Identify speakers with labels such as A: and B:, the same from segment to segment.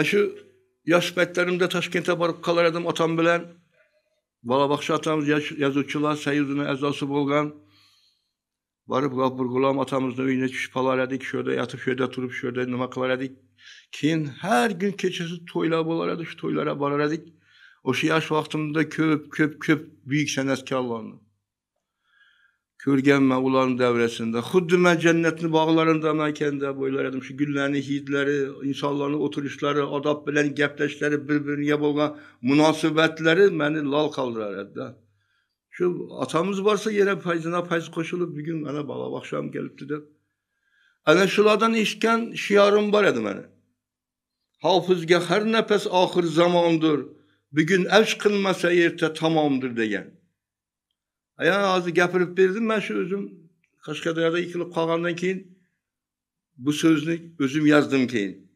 A: Şu yaş betlerimde Taşkent'e barıp kalardım atam bilen. Balabakşı atamız yazıcılar sayıdının ezası bolgan. Barıp burgulam atamızın evine düşüp palar edik. Şöyle yatıp şöyle turup şöyle nima kılar edik. Keyin her gün keçesi toylar bolar edik. Şu toylara barar edik. O şu yaş vaktimde köp büyük senetkarlarını. Körgenme uların devresinde. Xuddi mən cennetli bağlarında mən kendi boylardım. Şu güllerini, hidleri, insanların oturuşları, adab bilen gəpləşləri, bir-birine bolğan münasibətləri məni lal kaldırar. Şu atamız varsa yere payzına payz koşulup bir gün bana bala akşam gelipti de. Ana şulardan işken şiarım var edim bana. Hafızga her nefes ahir zamandır. Bir gün evş kılmasa yerte tamamdır degen. Yani azı gəpirip verdim ben şu özüm Kaşqadarda yıkılıp kalgandan keyin bu sözünü özüm yazdım keyin.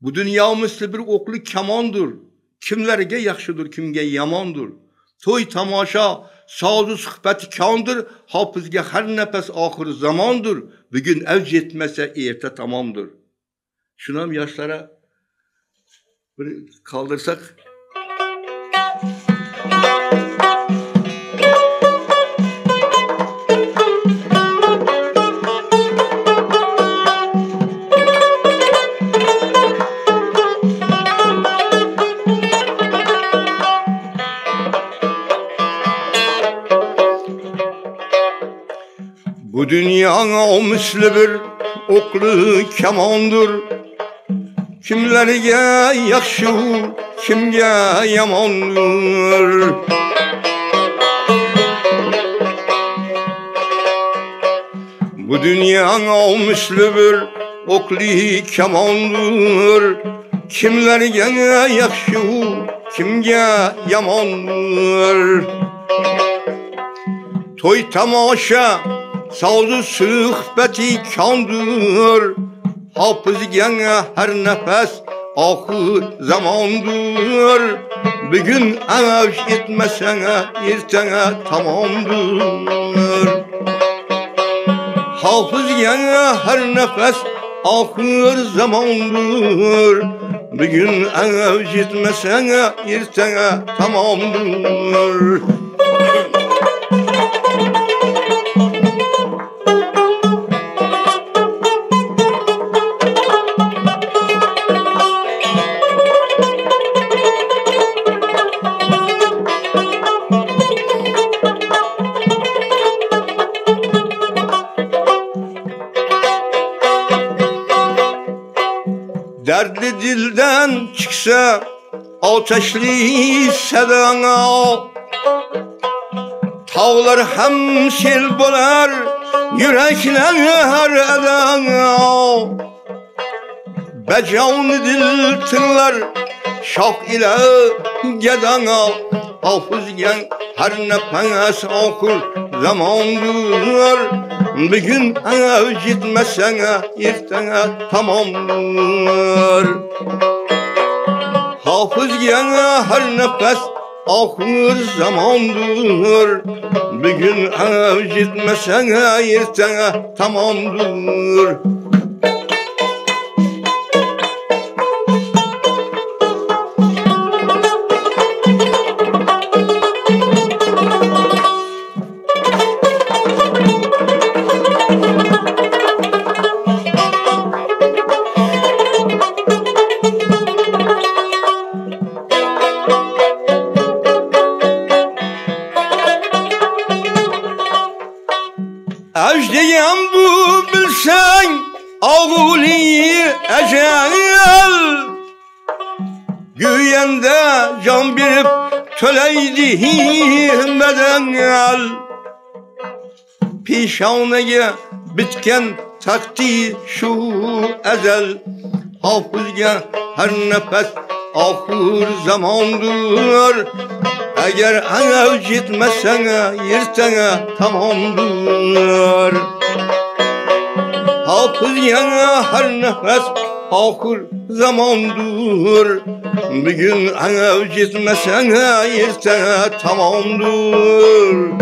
A: Bu dünya misli bir oklu kamandır. Kimlerge yaxşıdır, kimge yamandır. Toy tamaşa, sazı sıhbeti kandır. Hafızga her nefes ahir zamandır. Bir gün evc etmese erte tamamdır. Şunam yaşlara bir kaldırsak. Bu dünya o misli bir oklu kamandır. Kimlerge yaxşı, kimge yamandır. Bu dünya o misli bir oklu kamandır. Kimlerge yaxşı, kimge yamandır. Toy tamaşa, sazı sıhbeti kandır. Hafızga her nefes ahir zamandır. Bir gün evş etmesene ertene tamamdır. Hafızga her nefes ahir zamandır. Bir gün evş etmesene ertene tamamdır. Dertli dilden çıksa ateşli sedana, tağlar hem sel bolar, yürekler her edana. Becanı dil tınlar, şah ile gedana. Hafızgen her nefes okur zamandır. Bir gün evc etmesene ertene tamamdır. Hafızgen her nefes ahir zamandır. Bir gün evc etmesene ertene tamamdır. Evcdeyem bu bilsen ağuli ecel. Güyende can birip töleydi bedel. Pişaneye bitken takti şu ezel. Hafızga her nefes ahir zamandır. Eğer evc etmesene ertene tamamdır. Hafızga her nefes ahir zamandır. Bir gün evc etmesene ertene tamamdır.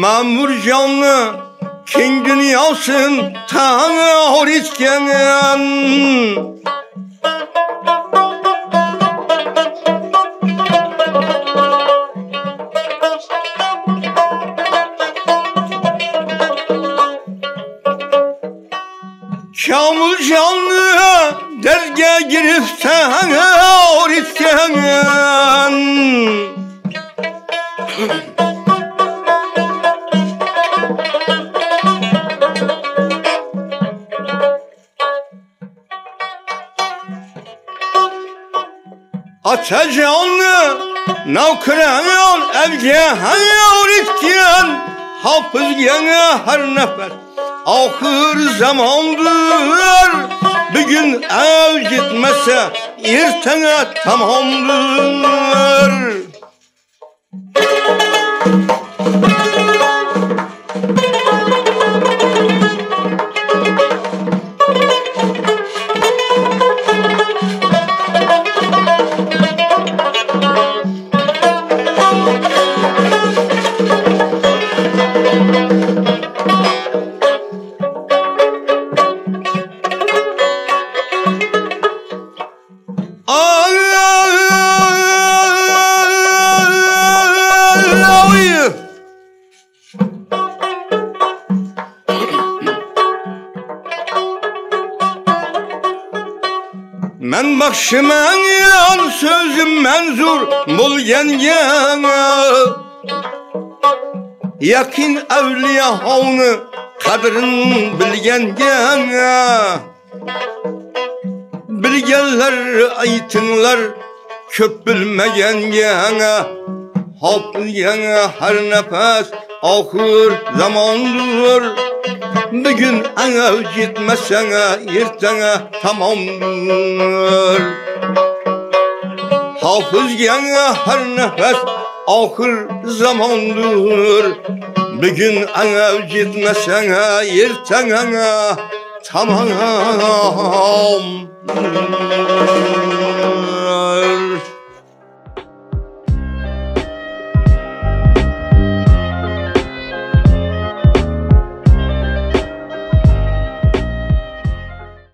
A: Mamur canlı keng dünyasın tanır etken. Kamil canlı derge girip tanır etken. Ata canlı navkıran evge hayal etken. Hafız gene her nefes ahır zamandır. Bugün ev gitmese ertene tamamdır. Men bakşıman yan sözüm menzur bulgen. Yakin evliya havını kadrin bilgen. Bilgenler aytınlar köp bilmegen. Hafız gene her nefes ahır zamandır. Bugün ev gitmesene ertene tamamdır. Hafız gene her nefes ahır zamandır. Bugün ev gitmesene ertene tamamdır.